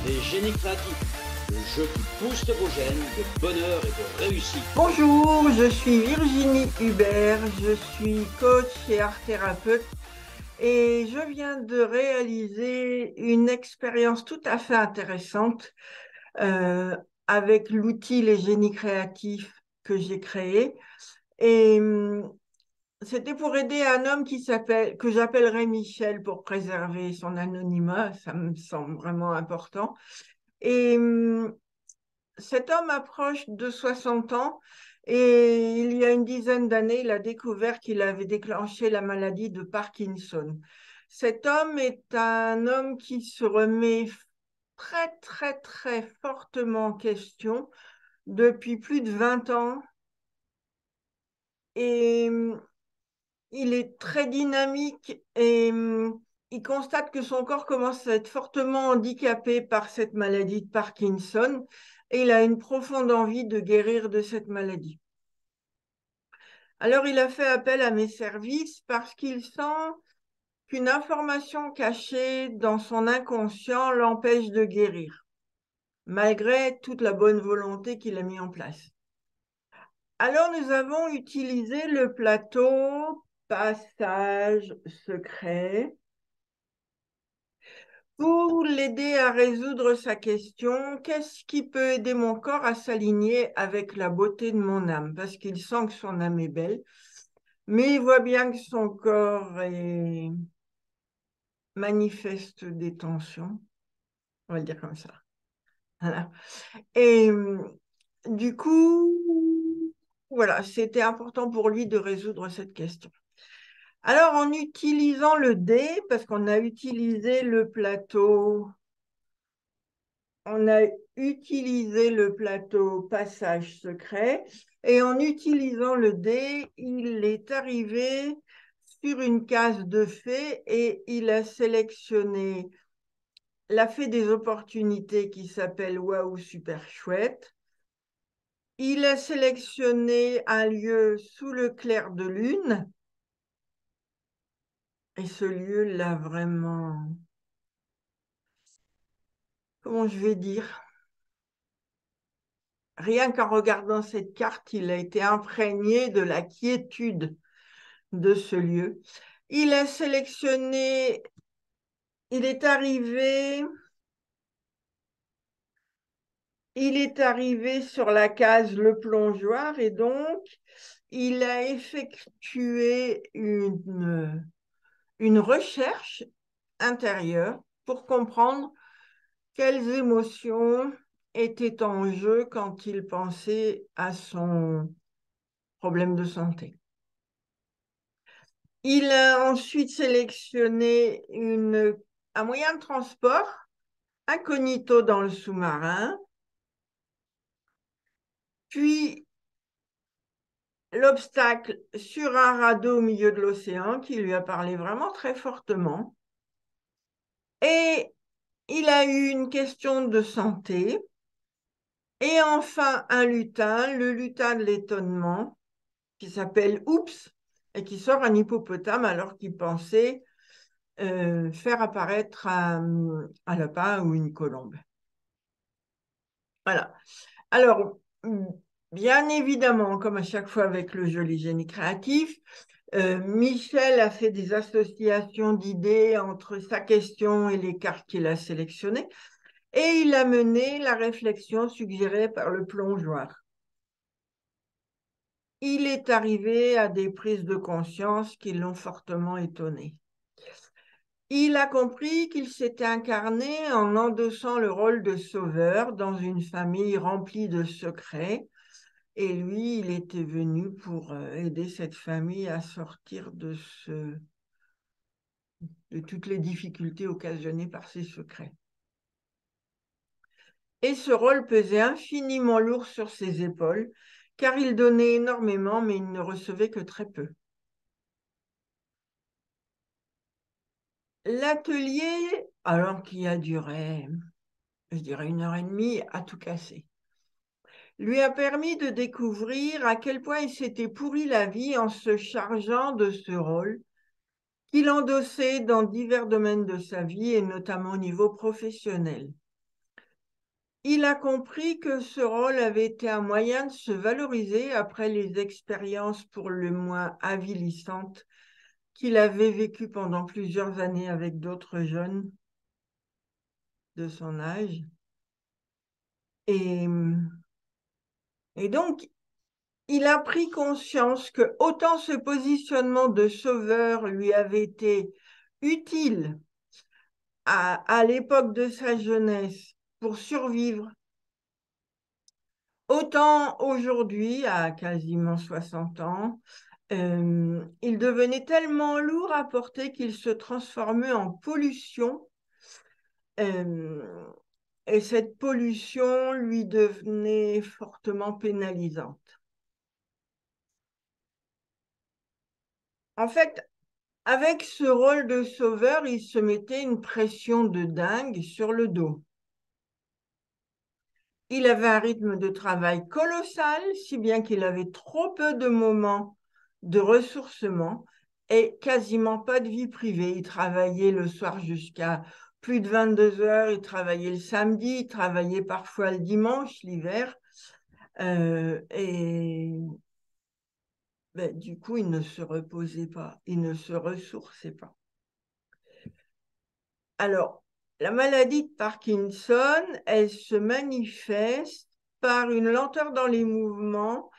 Les génies créatifs, le jeu qui booste vos gènes de bonheur et de réussite. Bonjour, je suis Virginie Hubert, je suis coach et art thérapeute et je viens de réaliser une expérience tout à fait intéressante euh, avec l'outil Les Génies créatifs que j'ai créé. Et c'était pour aider un homme que j'appellerai Michel pour préserver son anonymat, ça me semble vraiment important. Et cet homme approche de 60 ans et il y a une dizaine d'années, il a découvert qu'il avait déclenché la maladie de Parkinson. Cet homme est un homme qui se remet très, très, très fortement en question depuis plus de 20 ans et il est très dynamique et il constate que son corps commence à être fortement handicapé par cette maladie de Parkinson et il a une profonde envie de guérir de cette maladie. Alors il a fait appel à mes services parce qu'il sent qu'une information cachée dans son inconscient l'empêche de guérir, malgré toute la bonne volonté qu'il a mis en place. Alors nous avons utilisé le plateau passage secret pour l'aider à résoudre sa question, qu'est-ce qui peut aider mon corps à s'aligner avec la beauté de mon âme? Parce qu'il sent que son âme est belle, mais il voit bien que son corps manifeste des tensions, on va le dire comme ça. Voilà. Et du coup, voilà, c'était important pour lui de résoudre cette question. Alors, en utilisant le dé, parce qu'on a utilisé le plateau on a utilisé le plateau passage secret et en utilisant le dé, il est arrivé sur une case de fée et il a sélectionné la fée des opportunités qui s'appelle Waouh super chouette. Il a sélectionné un lieu sous le clair de lune et ce lieu l'a vraiment, comment je vais dire, rien qu'en regardant cette carte, il a été imprégné de la quiétude de ce lieu. Il a sélectionné, il est arrivé, il est arrivé sur la case le plongeoir et donc il a effectué une recherche intérieure pour comprendre quelles émotions étaient en jeu quand il pensait à son problème de santé. Il a ensuite sélectionné un moyen de transport incognito dans le sous-marin, puis l'obstacle sur un radeau au milieu de l'océan qui lui a parlé vraiment très fortement. Et il a eu une question de santé. Et enfin, un lutin, le lutin de l'étonnement, qui s'appelle Oups, et qui sort un hippopotame alors qu'il pensait faire apparaître un lapin ou une colombe. Voilà. Alors, bien évidemment, comme à chaque fois avec le joli génie créatif, Michel a fait des associations d'idées entre sa question et les cartes qu'il a sélectionnées, et il a mené la réflexion suggérée par le plongeoir. Il est arrivé à des prises de conscience qui l'ont fortement étonné. Il a compris qu'il s'était incarné en endossant le rôle de sauveur dans une famille remplie de secrets. Et lui, il était venu pour aider cette famille à sortir de toutes les difficultés occasionnées par ses secrets. Et ce rôle pesait infiniment lourd sur ses épaules, car il donnait énormément, mais il ne recevait que très peu. L'atelier, alors qui a duré, je dirais, 1 heure et demie, a tout cassé. Lui a permis de découvrir à quel point il s'était pourri la vie en se chargeant de ce rôle qu'il endossait dans divers domaines de sa vie et notamment au niveau professionnel. il a compris que ce rôle avait été un moyen de se valoriser après les expériences pour le moins avilissantes qu'il avait vécues pendant plusieurs années avec d'autres jeunes de son âge. Et, et donc, il a pris conscience que autant ce positionnement de sauveur lui avait été utile à l'époque de sa jeunesse pour survivre, autant aujourd'hui, à quasiment 60 ans, il devenait tellement lourd à porter qu'il se transformait en pollution. euh, et cette pollution lui devenait fortement pénalisante. En fait, avec ce rôle de sauveur, il se mettait une pression de dingue sur le dos. Il avait un rythme de travail colossal, si bien qu'il avait trop peu de moments de ressourcement et quasiment pas de vie privée. Il travaillait le soir jusqu'à plus de 22 heures, il travaillait le samedi, il travaillait parfois le dimanche, l'hiver. Et ben, du coup, il ne se reposait pas, il ne se ressourçait pas. Alors, la maladie de Parkinson, elle se manifeste par une lenteur dans les mouvements,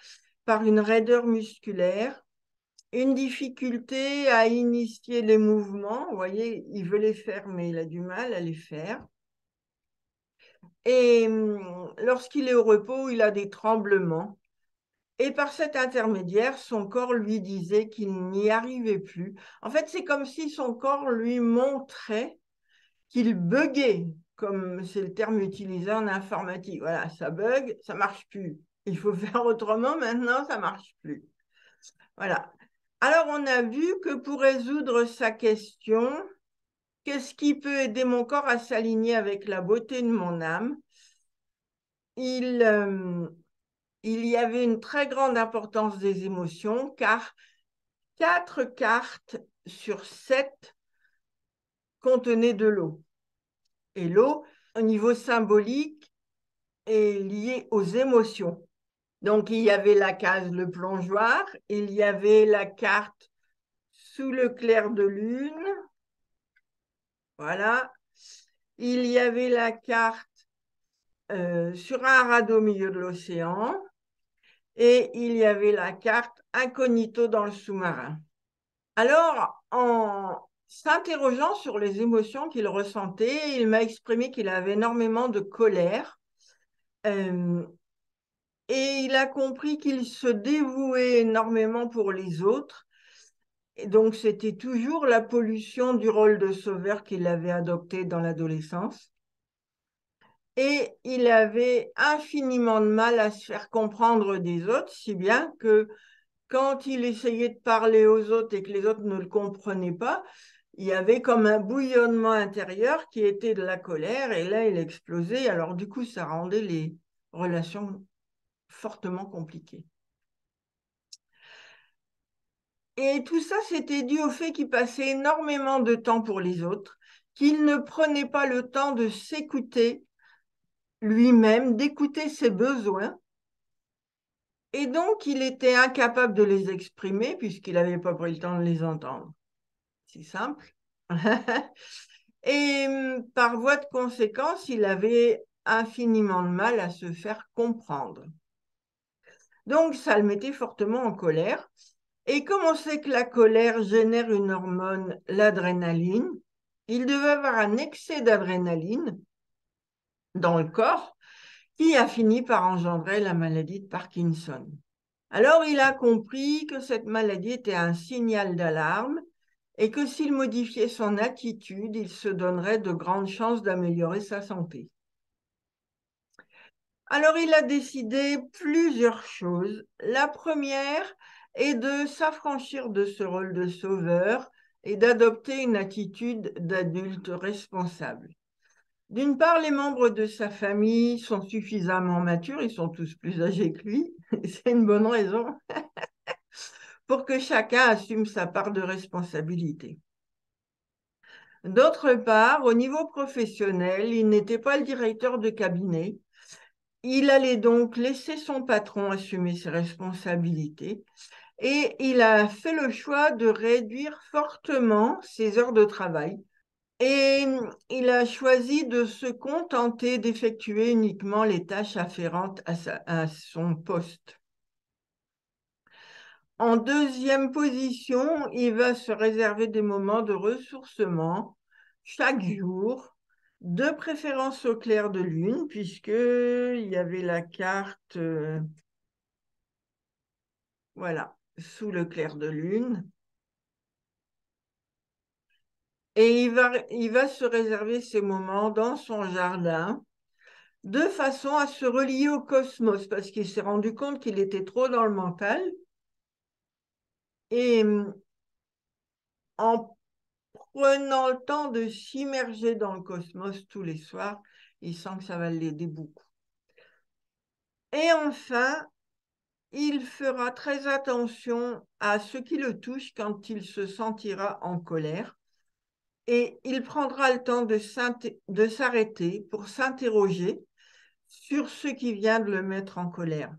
par une raideur musculaire, une difficulté à initier les mouvements. Vous voyez, il veut les faire, mais il a du mal à les faire. Et lorsqu'il est au repos, il a des tremblements. Et par cet intermédiaire, son corps lui disait qu'il n'y arrivait plus. En fait, c'est comme si son corps lui montrait qu'il buguait, comme c'est le terme utilisé en informatique. Voilà, ça bug, ça marche plus. Il faut faire autrement, maintenant, ça marche plus. Voilà. Alors, on a vu que pour résoudre sa question, qu'est-ce qui peut aider mon corps à s'aligner avec la beauté de mon âme? Il, il y avait une très grande importance des émotions, car 4 cartes sur 7 contenaient de l'eau. Et l'eau, au niveau symbolique, est liée aux émotions. Donc, il y avait la case le plongeoir, il y avait la carte sous le clair de lune, voilà. Il y avait la carte sur un radeau au milieu de l'océan et il y avait la carte incognito dans le sous-marin. Alors, en s'interrogeant sur les émotions qu'il ressentait, il m'a exprimé qu'il avait énormément de colère et il a compris qu'il se dévouait énormément pour les autres. Et donc, c'était toujours la pollution du rôle de sauveur qu'il avait adopté dans l'adolescence. Et il avait infiniment de mal à se faire comprendre des autres, si bien que quand il essayait de parler aux autres et que les autres ne le comprenaient pas, il y avait comme un bouillonnement intérieur qui était de la colère, et là, il explosait. Alors, du coup, ça rendait les relations fortement compliquées. Et tout ça, c'était dû au fait qu'il passait énormément de temps pour les autres, qu'il ne prenait pas le temps de s'écouter lui-même, d'écouter ses besoins. Et donc, il était incapable de les exprimer puisqu'il n'avait pas pris le temps de les entendre. C'est simple. Et par voie de conséquence, il avait infiniment de mal à se faire comprendre. Donc, ça le mettait fortement en colère. Et comme on sait que la colère génère une hormone, l'adrénaline, il devait avoir un excès d'adrénaline dans le corps qui a fini par engendrer la maladie de Parkinson. Alors, il a compris que cette maladie était un signal d'alarme et que s'il modifiait son attitude, il se donnerait de grandes chances d'améliorer sa santé. Alors, il a décidé plusieurs choses. La première est de s'affranchir de ce rôle de sauveur et d'adopter une attitude d'adulte responsable. D'une part, les membres de sa famille sont suffisamment matures, ils sont tous plus âgés que lui, c'est une bonne raison, pour que chacun assume sa part de responsabilité. D'autre part, au niveau professionnel, il n'était pas le directeur de cabinet, Il allait donc laisser son patron assumer ses responsabilités et il a fait le choix de réduire fortement ses heures de travail. Et il a choisi de se contenter d'effectuer uniquement les tâches afférentes à son poste. En deuxième position, il va se réserver des moments de ressourcement chaque jour, de préférence au clair de lune, puisqu'il y avait la carte, voilà, sous le clair de lune. Et il va se réserver ces moments dans son jardin de façon à se relier au cosmos, parce qu'il s'est rendu compte qu'il était trop dans le mental. Et en prenant le temps de s'immerger dans le cosmos tous les soirs, il sent que ça va l'aider beaucoup. Et enfin, il fera très attention à ce qui le touche quand il se sentira en colère. Et il prendra le temps de s'arrêter pour s'interroger sur ce qui vient de le mettre en colère.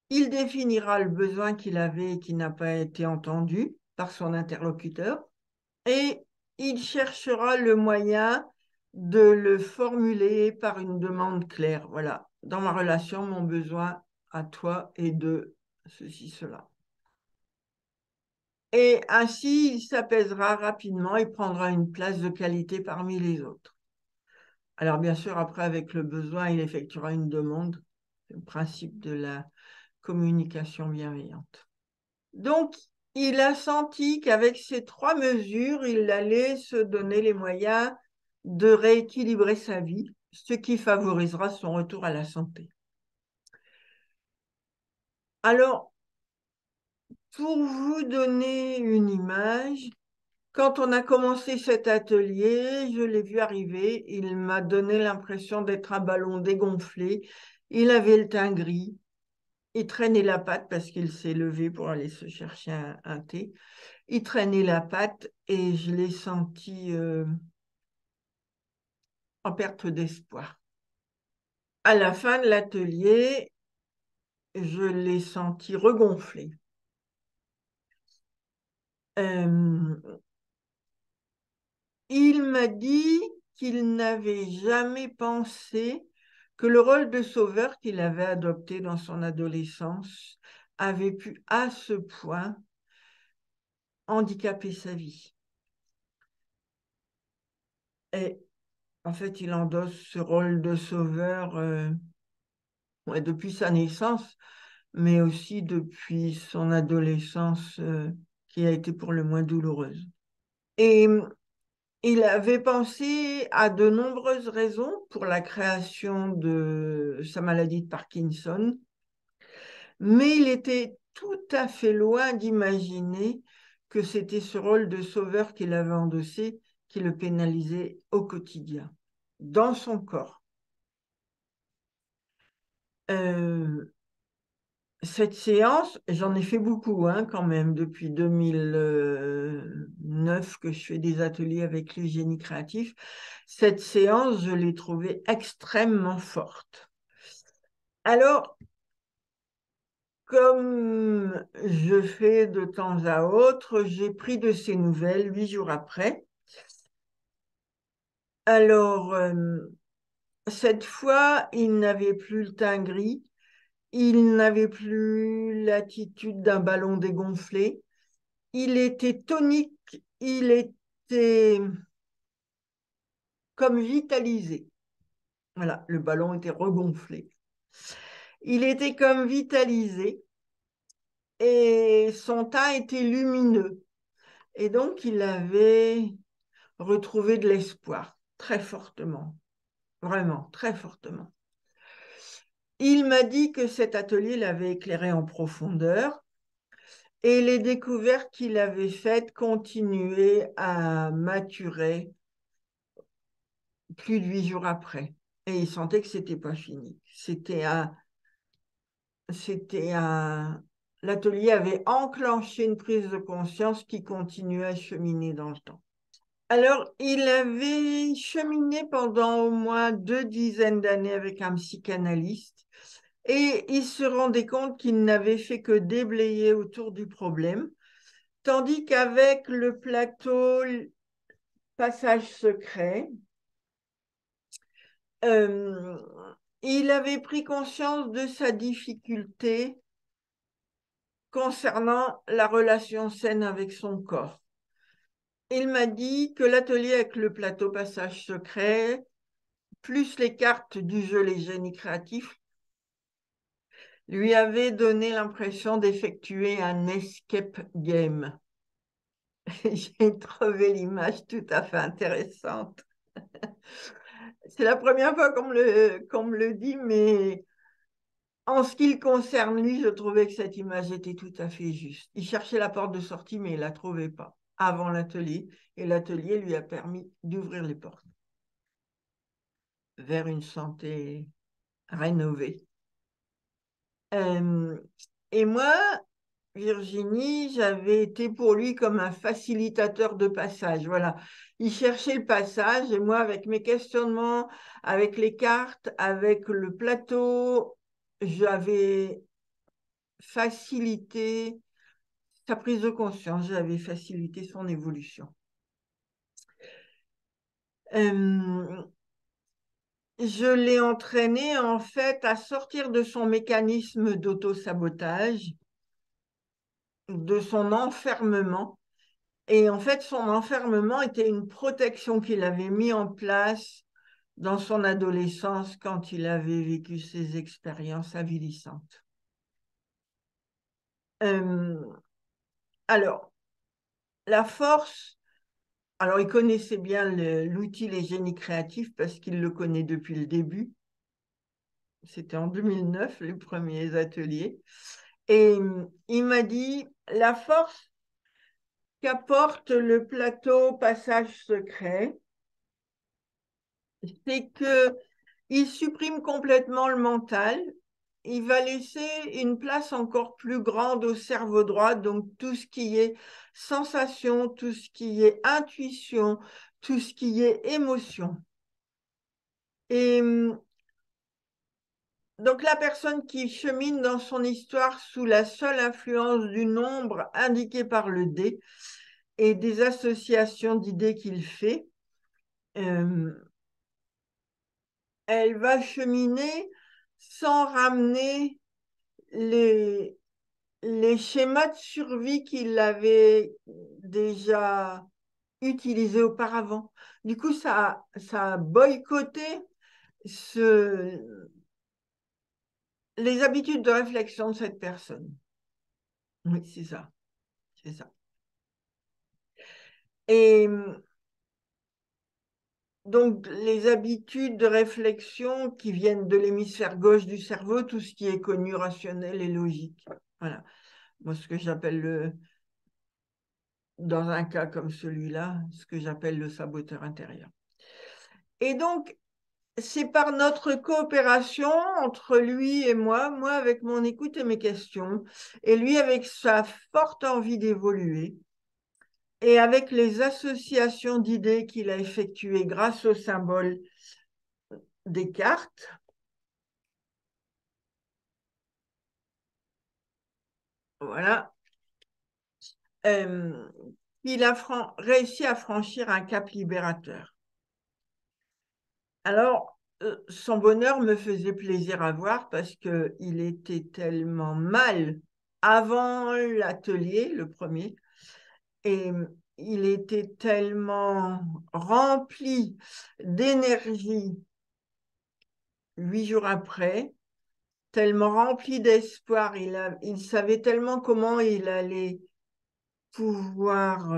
Il définira le besoin qu'il avait et qui n'a pas été entendu par son interlocuteur et il cherchera le moyen de le formuler par une demande claire. Voilà, dans ma relation, mon besoin à toi est de ceci, cela. Et ainsi, il s'apaisera rapidement et prendra une place de qualité parmi les autres. Alors, bien sûr, après, avec le besoin, il effectuera une demande. C'est le principe de la communication bienveillante. Donc, il a senti qu'avec ces trois mesures, il allait se donner les moyens de rééquilibrer sa vie, ce qui favorisera son retour à la santé. Alors, pour vous donner une image, quand on a commencé cet atelier, je l'ai vu arriver, il m'a donné l'impression d'être un ballon dégonflé. Il avait le teint gris, il traînait la patte parce qu'il s'est levé pour aller se chercher un thé. Il traînait la patte et je l'ai senti en perte d'espoir. À la fin de l'atelier, je l'ai senti regonflé. Euh, il m'a dit qu'il n'avait jamais pensé que le rôle de sauveur qu'il avait adopté dans son adolescence avait pu à ce point handicaper sa vie. Et en fait, il endosse ce rôle de sauveur ouais, depuis sa naissance, mais aussi depuis son adolescence qui a été pour le moins douloureuse. Et il avait pensé à de nombreuses raisons pour la création de sa maladie de Parkinson, mais il était tout à fait loin d'imaginer que c'était ce rôle de sauveur qu'il avait endossé qui le pénalisait au quotidien, dans son corps. Cette séance, j'en ai fait beaucoup hein, quand même, depuis 2009 que je fais des ateliers avec le génie créatif. Cette séance, je l'ai trouvée extrêmement forte. Alors, comme je fais de temps à autre, j'ai pris de ses nouvelles 8 jours après. Alors, cette fois, il n'avait plus le teint gris, il n'avait plus l'attitude d'un ballon dégonflé. Il était tonique, il était comme vitalisé. Voilà, le ballon était regonflé. Il était comme vitalisé et son teint était lumineux. Et donc, il avait retrouvé de l'espoir très fortement, vraiment très fortement. Il m'a dit que cet atelier l'avait éclairé en profondeur et les découvertes qu'il avait faites continuaient à maturer plus de 8 jours après. Et il sentait que c'était pas fini. L'atelier avait enclenché une prise de conscience qui continuait à cheminer dans le temps. Alors, il avait cheminé pendant au moins 2 dizaines d'années avec un psychanalyste et il se rendait compte qu'il n'avait fait que déblayer autour du problème, tandis qu'avec le plateau Passage secret, euh, il avait pris conscience de sa difficulté concernant la relation saine avec son corps. Il m'a dit que l'atelier avec le plateau Passage secret, plus les cartes du jeu Les Génies créatifs, lui avait donné l'impression d'effectuer un escape game. J'ai trouvé l'image tout à fait intéressante. C'est la première fois qu'on me le dit, mais en ce qui le concerne, lui, je trouvais que cette image était tout à fait juste. Il cherchait la porte de sortie, mais il ne la trouvait pas avant l'atelier, et l'atelier lui a permis d'ouvrir les portes vers une santé rénovée. Euh, et moi, Virginie, j'avais été pour lui comme un facilitateur de passage. Voilà. Il cherchait le passage et moi, avec mes questionnements, avec les cartes, avec le plateau, j'avais facilité sa prise de conscience, j'avais facilité son évolution. Euh, je l'ai entraîné en fait à sortir de son mécanisme d'auto-sabotage, de son enfermement. Et en fait, son enfermement était une protection qu'il avait mis en place dans son adolescence quand il avait vécu ses expériences avilissantes. Euh, alors, la force, alors il connaissait bien l'outil Les Génies créatifs parce qu'il le connaît depuis le début. C'était en 2009, les premiers ateliers. Et il m'a dit, la force qu'apporte le plateau Passage secret, c'est que il supprime complètement le mental. Il va laisser une place encore plus grande au cerveau droit, donc tout ce qui est sensation, tout ce qui est intuition, tout ce qui est émotion. Et donc la personne qui chemine dans son histoire sous la seule influence du nombre indiqué par le dé et des associations d'idées qu'il fait, euh, elle va cheminer sans ramener les, les schémas de survie qu'il avait déjà utilisés auparavant. Du coup, ça a boycotté les habitudes de réflexion de cette personne. Oui, c'est ça, c'est ça. Et donc, les habitudes de réflexion qui viennent de l'hémisphère gauche du cerveau, tout ce qui est connu, rationnel et logique. Voilà. Moi, ce que j'appelle dans un cas comme celui-là, ce que j'appelle le saboteur intérieur. Et donc, c'est par notre coopération entre lui et moi avec mon écoute et mes questions, et lui avec sa forte envie d'évoluer, et avec les associations d'idées qu'il a effectuées grâce au symbole des cartes, voilà, euh, il a réussi à franchir un cap libérateur. Alors, son bonheur me faisait plaisir à voir parce qu'il était tellement mal avant l'atelier, le premier, et il était tellement rempli d'énergie 8 jours après, tellement rempli d'espoir, il savait tellement comment il allait pouvoir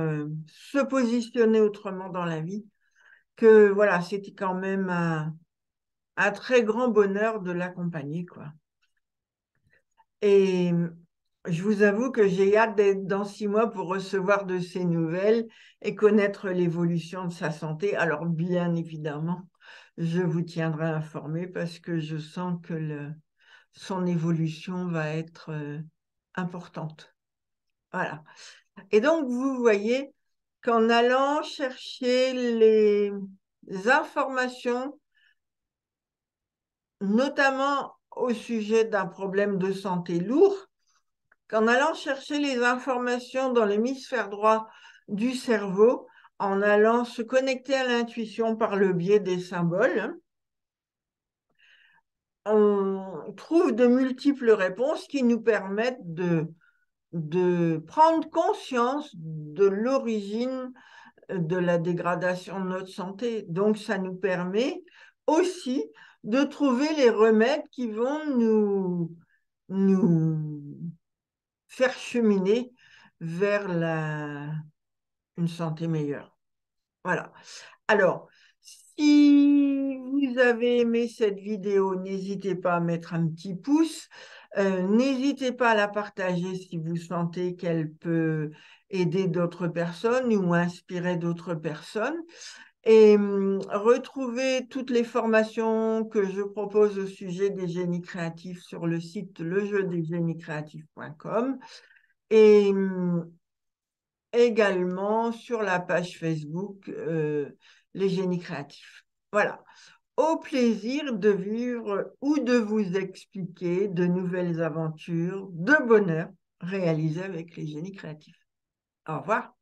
se positionner autrement dans la vie, que voilà, c'était quand même un très grand bonheur de l'accompagner, quoi. Et je vous avoue que j'ai hâte d'être dans 6 mois pour recevoir de ses nouvelles et connaître l'évolution de sa santé. Alors, bien évidemment, je vous tiendrai informé parce que je sens que son évolution va être importante. Voilà. Et donc, vous voyez, qu'en allant chercher les informations, notamment au sujet d'un problème de santé lourd, qu'en allant chercher les informations dans l'hémisphère droit du cerveau, en allant se connecter à l'intuition par le biais des symboles, on trouve de multiples réponses qui nous permettent de prendre conscience de l'origine de la dégradation de notre santé. Donc, ça nous permet aussi de trouver les remèdes qui vont nous faire cheminer vers une santé meilleure. Voilà. Alors, si vous avez aimé cette vidéo, n'hésitez pas à mettre un petit pouce. N'hésitez pas à la partager si vous sentez qu'elle peut aider d'autres personnes ou inspirer d'autres personnes. Et retrouvez toutes les formations que je propose au sujet des génies créatifs sur le site lejeudesgéniescréatifs.com et également sur la page Facebook Les Génies Créatifs. Voilà. Au plaisir de vivre ou de vous expliquer de nouvelles aventures de bonheur réalisées avec les génies créatifs. Au revoir.